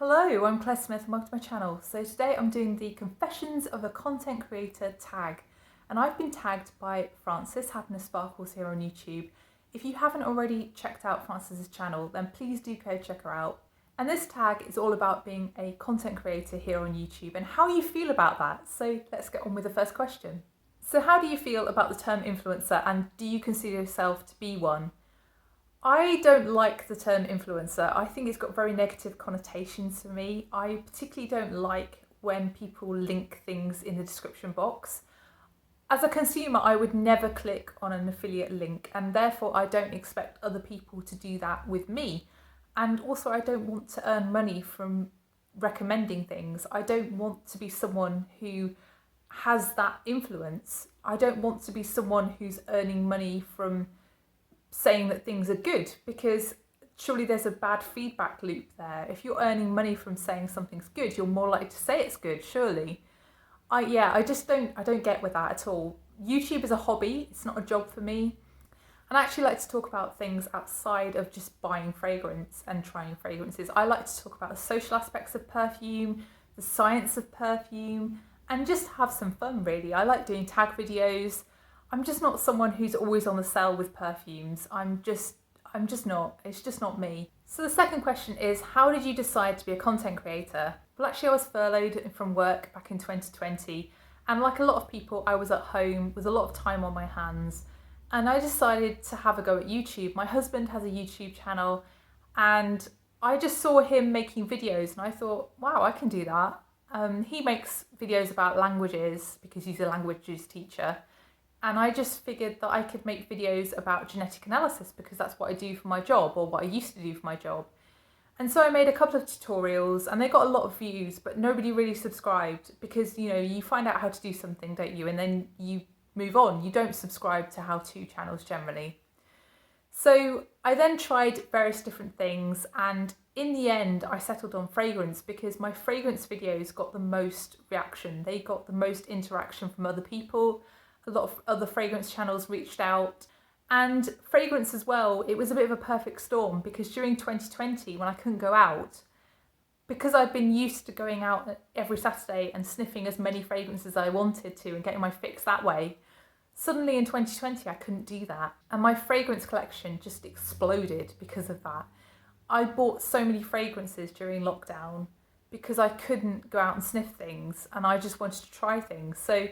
Hello, I'm Claire Smith and welcome to my channel. So today I'm doing the Confessions of a Content Creator tag, and I've been tagged by Frances, Happiness Sparkles, here on YouTube. If you haven't already checked out Frances's channel, then please do go check her out. And this tag is all about being a content creator here on YouTube and how you feel about that. So let's get on with the first question. So how do you feel about the term influencer, and do you consider yourself to be one? I don't like the term influencer. I think it's got very negative connotations for me. I particularly don't like when people link things in the description box. As a consumer, I would never click on an affiliate link, and therefore I don't expect other people to do that with me. And also I don't want to earn money from recommending things. I don't want to be someone who has that influence. I don't want to be someone who's earning money from saying that things are good, because surely there's a bad feedback loop there. If you're earning money from saying something's good, you're more likely to say it's good, surely. I don't get with that at all. YouTube is a hobby, it's not a job for me. And I actually like to talk about things outside of just buying fragrance and trying fragrances. I like to talk about the social aspects of perfume, the science of perfume, and just have some fun really. I like doing tag videos. I'm just not someone who's always on the sell with perfumes. I'm just not. It's just not me. So the second question is, how did you decide to be a content creator? Well, actually I was furloughed from work back in 2020. And like a lot of people, I was at home with a lot of time on my hands. And I decided to have a go at YouTube. My husband has a YouTube channel and I just saw him making videos and I thought, wow, I can do that. He makes videos about languages because he's a languages teacher. And I just figured that I could make videos about genetic analysis because that's what I do for my job, or what I used to do for my job. And so I made a couple of tutorials and they got a lot of views, but nobody really subscribed because, you know, you find out how to do something, don't you? And then you move on. You don't subscribe to how-to channels generally. So I then tried various different things, and in the end I settled on fragrance because my fragrance videos got the most reaction. They got the most interaction from other people. A lot of other fragrance channels reached out, and fragrance as well, it was a bit of a perfect storm because during 2020 when I couldn't go out, because I'd been used to going out every Saturday and sniffing as many fragrances as I wanted to and getting my fix that way, suddenly in 2020 I couldn't do that, and my fragrance collection just exploded because of that. I bought so many fragrances during lockdown because I couldn't go out and sniff things and I just wanted to try things. So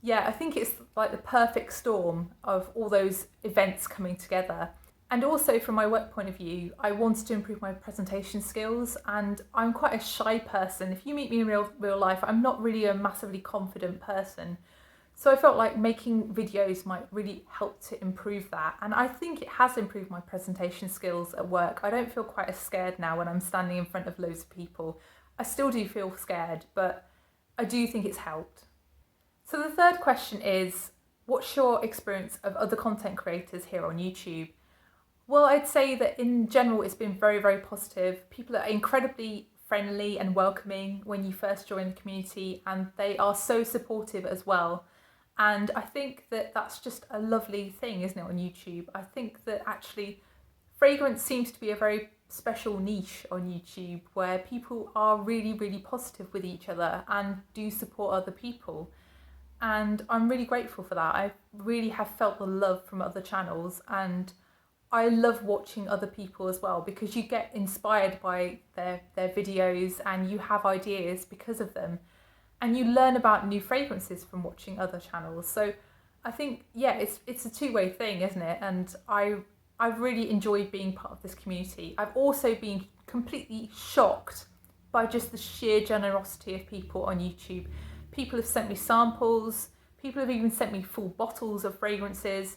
yeah, I think it's like the perfect storm of all those events coming together. And also from my work point of view, I wanted to improve my presentation skills, and I'm quite a shy person. If you meet me in real life, I'm not really a massively confident person. So I felt like making videos might really help to improve that. And I think it has improved my presentation skills at work. I don't feel quite as scared now when I'm standing in front of loads of people. I still do feel scared, but I do think it's helped. So the third question is, what's your experience of other content creators here on YouTube? Well, I'd say that in general it's been very, very positive. People are incredibly friendly and welcoming when you first join the community, and they are so supportive as well. And I think that that's just a lovely thing, isn't it, on YouTube? I think that actually fragrance seems to be a very special niche on YouTube where people are really, really positive with each other and do support other people. And I'm really grateful for that. I really have felt the love from other channels, and I love watching other people as well because you get inspired by their videos and you have ideas because of them, and you learn about new fragrances from watching other channels. So I think, yeah, it's a two-way thing, isn't it? And I've really enjoyed being part of this community. I've also been completely shocked by just the sheer generosity of people on YouTube. People have sent me samples, people have even sent me full bottles of fragrances.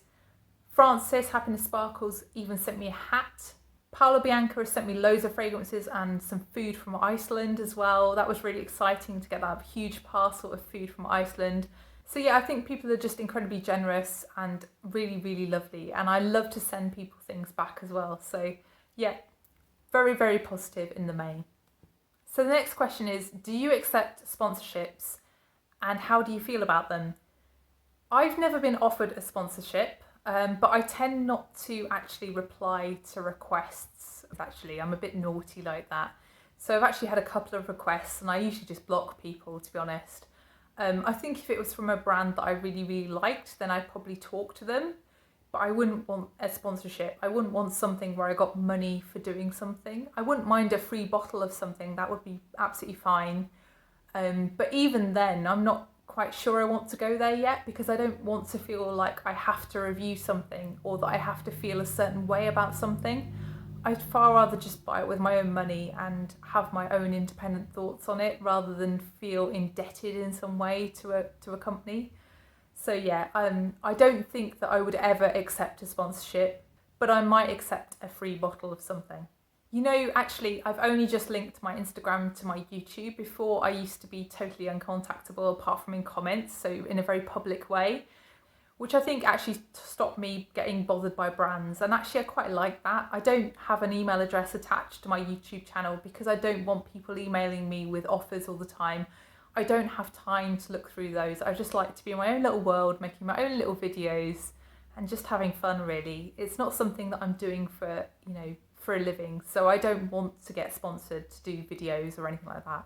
Frances, Happiness Sparkles, even sent me a hat. Paolo Bianca has sent me loads of fragrances and some food from Iceland as well. That was really exciting to get that huge parcel of food from Iceland. So yeah, I think people are just incredibly generous and really, really lovely. And I love to send people things back as well. So yeah, very, very positive in the main. So the next question is, do you accept sponsorships? And how do you feel about them? I've never been offered a sponsorship, but I tend not to actually reply to requests. Actually, I'm a bit naughty like that. So I've actually had a couple of requests, and I usually just block people, to be honest. I think if it was from a brand that I really, really liked, then I'd probably talk to them. But I wouldn't want a sponsorship. I wouldn't want something where I got money for doing something. I wouldn't mind a free bottle of something. That would be absolutely fine. But even then, I'm not quite sure I want to go there yet, because I don't want to feel like I have to review something or that I have to feel a certain way about something. I'd far rather just buy it with my own money and have my own independent thoughts on it, rather than feel indebted in some way to a company. So yeah, I don't think that I would ever accept a sponsorship, but I might accept a free bottle of something. You know, actually, I've only just linked my Instagram to my YouTube. Before, I used to be totally uncontactable apart from in comments, so in a very public way, which I think actually stopped me getting bothered by brands. And actually, I quite like that. I don't have an email address attached to my YouTube channel because I don't want people emailing me with offers all the time. I don't have time to look through those. I just like to be in my own little world, making my own little videos and just having fun, really. It's not something that I'm doing for, for a living. So I don't want to get sponsored to do videos or anything like that.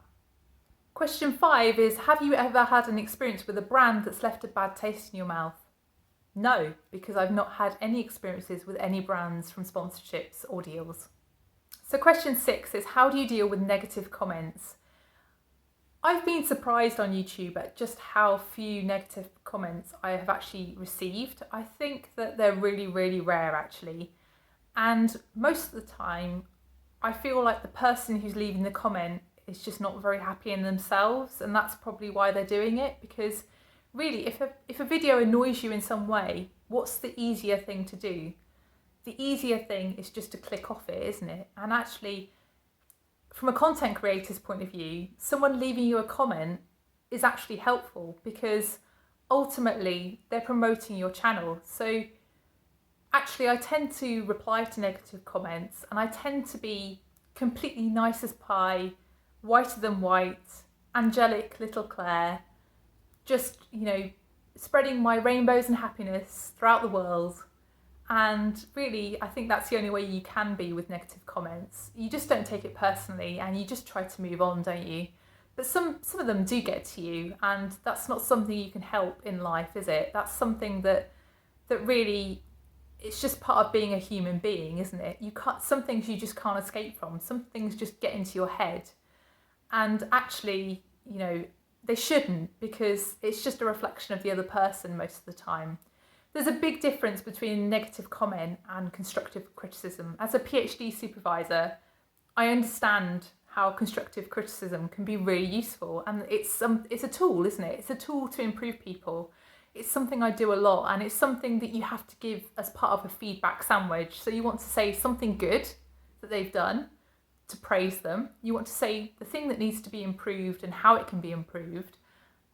Question 5 is, have you ever had an experience with a brand that's left a bad taste in your mouth? No, because I've not had any experiences with any brands from sponsorships or deals. So question 6 is, how do you deal with negative comments? I've been surprised on YouTube at just how few negative comments I have actually received. I think that they're really, really rare actually. And most of the time, I feel like the person who's leaving the comment is just not very happy in themselves, and that's probably why they're doing it, because really, if a video annoys you in some way, what's the easier thing to do? The easier thing is just to click off it, isn't it? And actually, from a content creator's point of view, someone leaving you a comment is actually helpful, because ultimately they're promoting your channel. So actually, I tend to reply to negative comments, and I tend to be completely nice as pie, whiter than white, angelic little Claire, just, spreading my rainbows and happiness throughout the world. And really, I think that's the only way you can be with negative comments. You just don't take it personally, and you just try to move on, don't you? But some of them do get to you, and that's not something you can help in life, is it? That's something that really, it's just part of being a human being, isn't it? Some things you just can't escape from. Some things just get into your head. And actually, they shouldn't, because it's just a reflection of the other person most of the time. There's a big difference between negative comment and constructive criticism. As a PhD supervisor, I understand how constructive criticism can be really useful, and it's a tool, isn't it? It's a tool to improve people. It's something I do a lot, and it's something that you have to give as part of a feedback sandwich. So you want to say something good that they've done to praise them. You want to say the thing that needs to be improved and how it can be improved.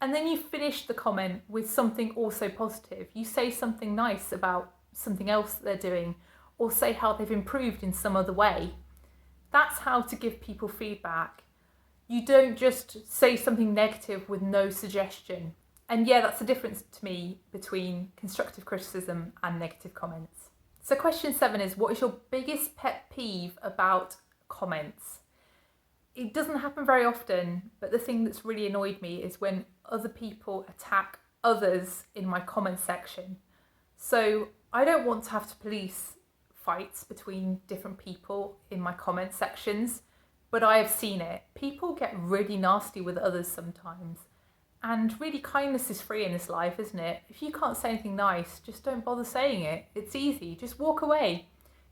And then you finish the comment with something also positive. You say something nice about something else that they're doing, or say how they've improved in some other way. That's how to give people feedback. You don't just say something negative with no suggestion. And yeah, that's the difference to me between constructive criticism and negative comments. So question 7 is, what is your biggest pet peeve about comments? It doesn't happen very often, but the thing that's really annoyed me is when other people attack others in my comment section. So I don't want to have to police fights between different people in my comment sections, but I have seen it. People get really nasty with others sometimes. And really, kindness is free in this life, isn't it? If you can't say anything nice, just don't bother saying it. It's easy. Just walk away.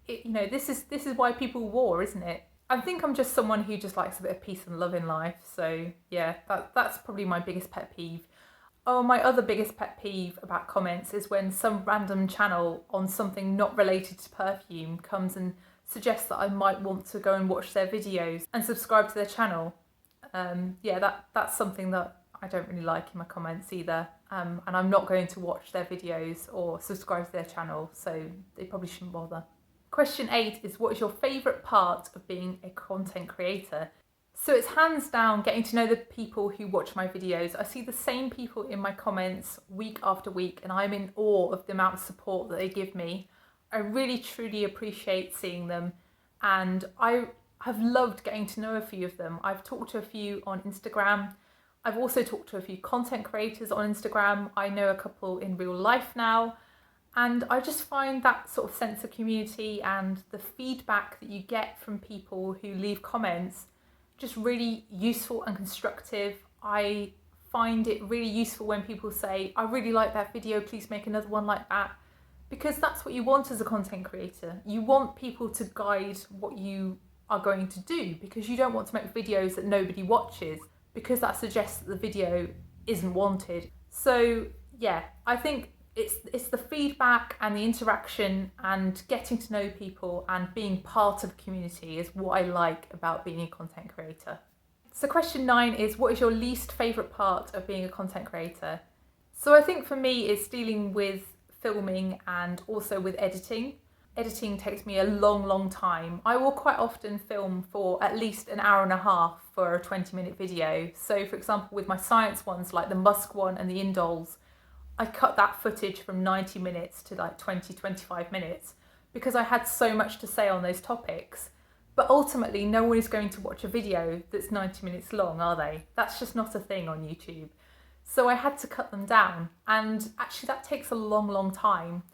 This is why people war, isn't it? I think I'm just someone who just likes a bit of peace and love in life. So yeah, that's probably my biggest pet peeve. Oh, my other biggest pet peeve about comments is when some random channel on something not related to Perfume comes and suggests that I might want to go and watch their videos and subscribe to their channel. That's something that I don't really like in my comments either. And I'm not going to watch their videos or subscribe to their channel, so they probably shouldn't bother. Question 8 is, what is your favourite part of being a content creator? So it's hands down getting to know the people who watch my videos. I see the same people in my comments week after week, and I'm in awe of the amount of support that they give me. I really truly appreciate seeing them, and I I've loved getting to know a few of them. I've talked to a few on Instagram. I've also talked to a few content creators on Instagram. I know a couple in real life now. And I just find that sort of sense of community and the feedback that you get from people who leave comments just really useful and constructive. I find it really useful when people say, I really like that video, please make another one like that. Because that's what you want as a content creator. You want people to guide what you are going to do, because you don't want to make videos that nobody watches, because that suggests that the video isn't wanted. So yeah, I think it's the feedback and the interaction and getting to know people and being part of a community is what I like about being a content creator. So question 9 is, what is your least favourite part of being a content creator? So I think for me it's dealing with filming and also with editing. Editing takes me a long time. I will quite often film for at least an hour and a half for a 20-minute video. So for example, with my science ones like the Musk one and the indoles, I cut that footage from 90 minutes to like 20-25 minutes because I had so much to say on those topics. But ultimately, no one is going to watch a video that's 90 minutes long, are they? That's just not a thing on YouTube. So I had to cut them down, and actually that takes a long time.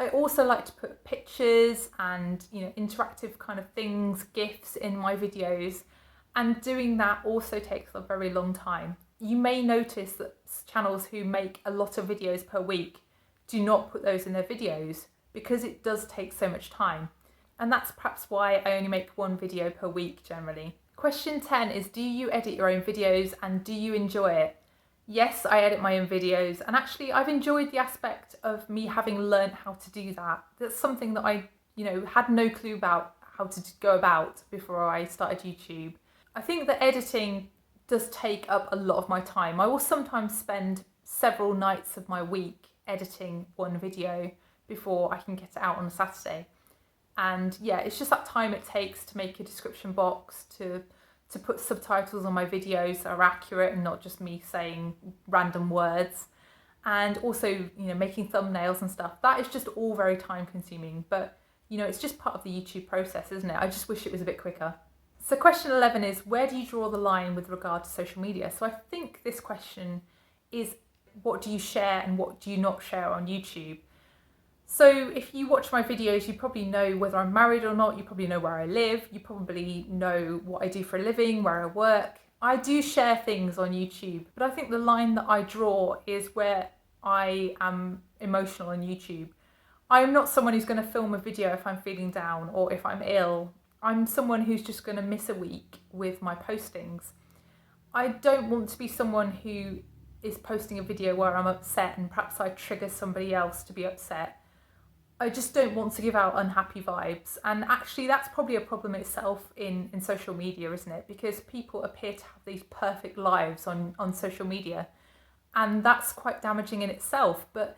I also like to put pictures and, you know, interactive kind of things, GIFs in my videos, and doing that also takes a very long time. You may notice that channels who make a lot of videos per week do not put those in their videos because it does take so much time. And that's perhaps why I only make one video per week generally. Question 10 is, do you edit your own videos and do you enjoy it? Yes, I edit my own videos, and actually I've enjoyed the aspect of me having learned how to do that. That's something that I, had no clue about how to go about before I started YouTube. I think that editing does take up a lot of my time. I will sometimes spend several nights of my week editing one video before I can get it out on a Saturday. And yeah, it's just that time it takes to make a description box, to put subtitles on my videos that are accurate and not just me saying random words. And also, making thumbnails and stuff. That is just all very time consuming, but it's just part of the YouTube process, isn't it? I just wish it was a bit quicker. So question 11 is, where do you draw the line with regard to social media? So I think this question is, what do you share and what do you not share on YouTube? So if you watch my videos, you probably know whether I'm married or not, you probably know where I live, you probably know what I do for a living, where I work. I do share things on YouTube, but I think the line that I draw is where I am emotional on YouTube. I'm not someone who's going to film a video if I'm feeling down or if I'm ill. I'm someone who's just going to miss a week with my postings. I don't want to be someone who is posting a video where I'm upset and perhaps I trigger somebody else to be upset. I just don't want to give out unhappy vibes. And actually that's probably a problem itself in social media, isn't it? Because people appear to have these perfect lives on social media, and that's quite damaging in itself. But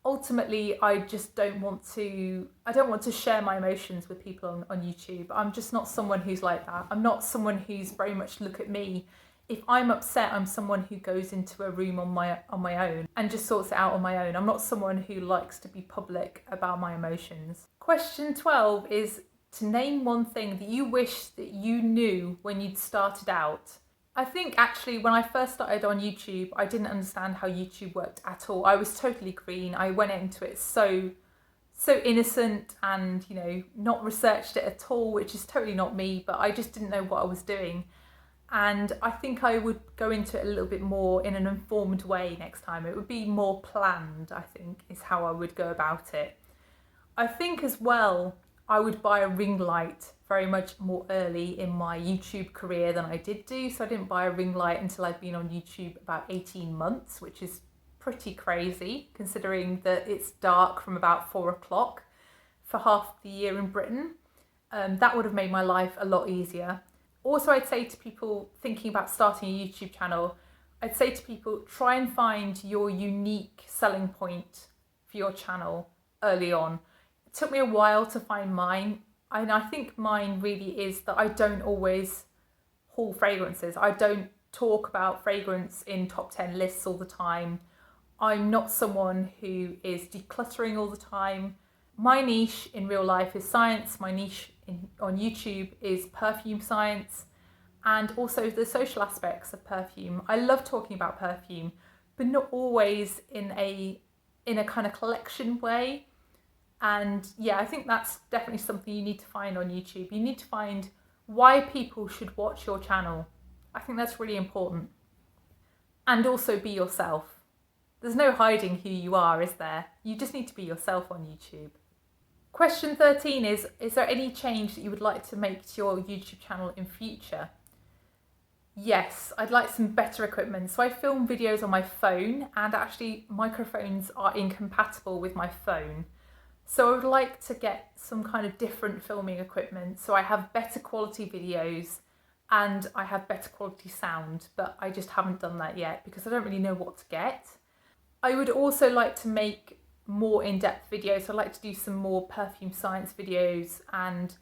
ultimately, I don't want to share my emotions with people on YouTube. I'm just not someone who's like that. I'm not someone who's very much look at me. If I'm upset, I'm someone who goes into a room on my own and just sorts it out on my own. I'm not someone who likes to be public about my emotions. Question 12 is to name one thing that you wish that you knew when you'd started out. I think actually when I first started on YouTube, I didn't understand how YouTube worked at all. I was totally green. I went into it so innocent and, not researched it at all, which is totally not me, but I just didn't know what I was doing. And I think I would go into it a little bit more in an informed way next time. It would be more planned, I think, is how I would go about it. I think as well, I would buy a ring light very much more early in my YouTube career than I did do. So I didn't buy a ring light until I'd been on YouTube about 18 months, which is pretty crazy considering that it's dark from about 4 o'clock for half the year in Britain. That would have made my life a lot easier. Also, I'd say to people thinking about starting a YouTube channel, I'd say to people, try and find your unique selling point for your channel early on. It took me a while to find mine, and I think mine really is that I don't always haul fragrances. I don't talk about fragrance in top 10 lists all the time. I'm not someone who is decluttering all the time. My niche in real life is science. My niche on YouTube is perfume science and also the social aspects of perfume. I love talking about perfume, but not always in a kind of collection way. And yeah, I think that's definitely something you need to find on YouTube. You need to find why people should watch your channel. I think that's really important. And also be yourself. There's no hiding who you are, is there? You just need to be yourself on YouTube. Question 13 is there any change that you would like to make to your YouTube channel in future? Yes, I'd like some better equipment. So I film videos on my phone and actually microphones are incompatible with my phone. So I would like to get some kind of different filming equipment so I have better quality videos and I have better quality sound, but I just haven't done that yet because I don't really know what to get. I would also like to make more in-depth videos. I'd like to do some more perfume science videos, and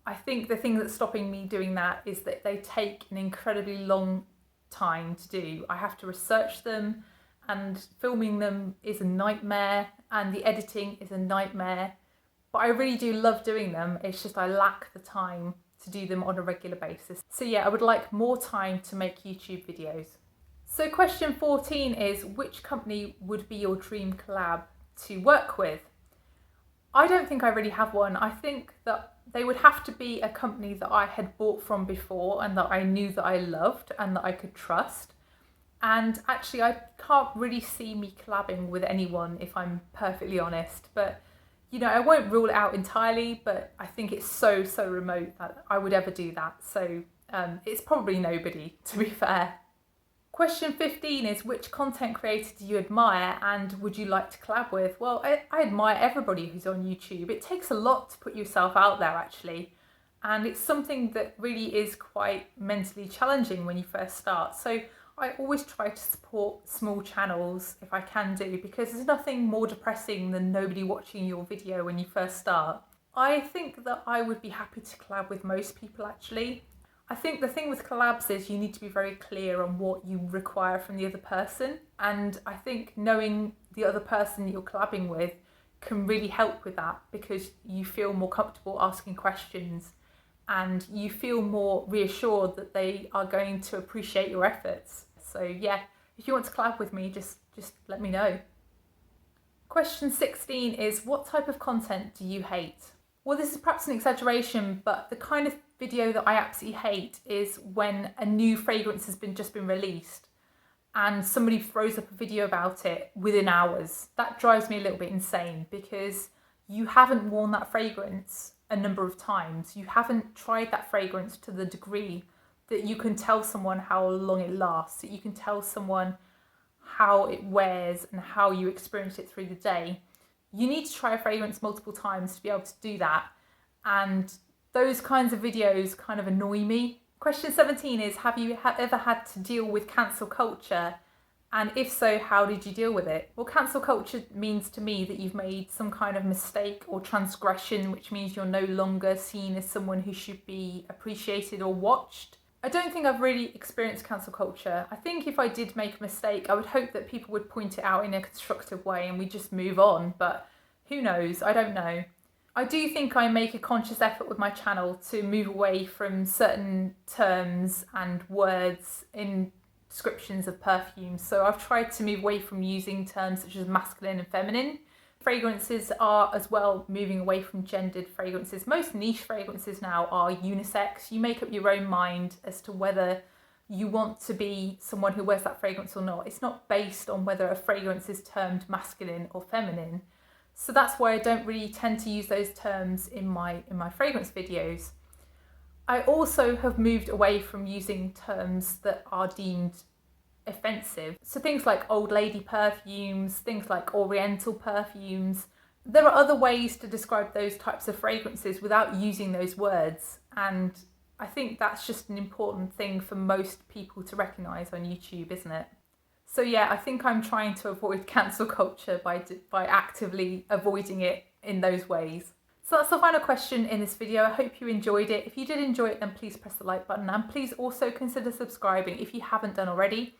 I think the thing that's stopping me doing that is that they take an incredibly long time to do. I have to research them, and filming them is a nightmare, and the editing is a nightmare. But I really do love doing them. It's just I lack the time to do them on a regular basis. So yeah, I would like more time to make YouTube videos. So question 14 is, which company would be your dream collab to work with? I don't think I really have one. I think that they would have to be a company that I had bought from before and that I knew that I loved and that I could trust. And actually, I can't really see me collabing with anyone, if I'm perfectly honest. But, you know, I won't rule it out entirely, but I think it's so remote that I would ever do that. So it's probably nobody, to be fair. Question 15 is, which content creator do you admire and would you like to collab with? Well, I admire everybody who's on YouTube. It takes a lot to put yourself out there, actually. And it's something that really is quite mentally challenging when you first start. So I always try to support small channels if I can do, because there's nothing more depressing than nobody watching your video when you first start. I think that I would be happy to collab with most people, actually. I think the thing with collabs is you need to be very clear on what you require from the other person. And I think knowing the other person that you're collabing with can really help with that, because you feel more comfortable asking questions and you feel more reassured that they are going to appreciate your efforts. So yeah, if you want to collab with me, just let me know. Question 16 is, what type of content do you hate? Well, this is perhaps an exaggeration, but the kind of video that I absolutely hate is when a new fragrance has just been released and somebody throws up a video about it within hours. That drives me a little bit insane, because you haven't worn that fragrance a number of times. You haven't tried that fragrance to the degree that you can tell someone how long it lasts, that you can tell someone how it wears and how you experience it through the day. You need to try a fragrance multiple times to be able to do that. And those kinds of videos kind of annoy me. Question 17 is, have you ever had to deal with cancel culture? And if so, how did you deal with it? Well, cancel culture means to me that you've made some kind of mistake or transgression, which means you're no longer seen as someone who should be appreciated or watched. I don't think I've really experienced cancel culture. I think if I did make a mistake, I would hope that people would point it out in a constructive way and we just move on, but who knows? I don't know. I do think I make a conscious effort with my channel to move away from certain terms and words in descriptions of perfumes. So I've tried to move away from using terms such as masculine and feminine. Fragrances are as well moving away from gendered fragrances. Most niche fragrances now are unisex. You make up your own mind as to whether you want to be someone who wears that fragrance or not. It's not based on whether a fragrance is termed masculine or feminine. So that's why I don't really tend to use those terms in my fragrance videos. I also have moved away from using terms that are deemed offensive. So things like old lady perfumes, things like oriental perfumes. There are other ways to describe those types of fragrances without using those words. And I think that's just an important thing for most people to recognise on YouTube, isn't it? So yeah, I think I'm trying to avoid cancel culture by actively avoiding it in those ways. So that's the final question in this video. I hope you enjoyed it. If you did enjoy it, then please press the like button, and please also consider subscribing if you haven't done already.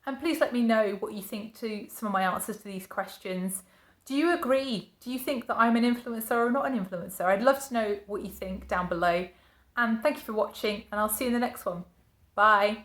And please let me know what you think to some of my answers to these questions. Do you agree? Do you think that I'm an influencer or not an influencer? I'd love to know what you think down below. And thank you for watching, and I'll see you in the next one. Bye.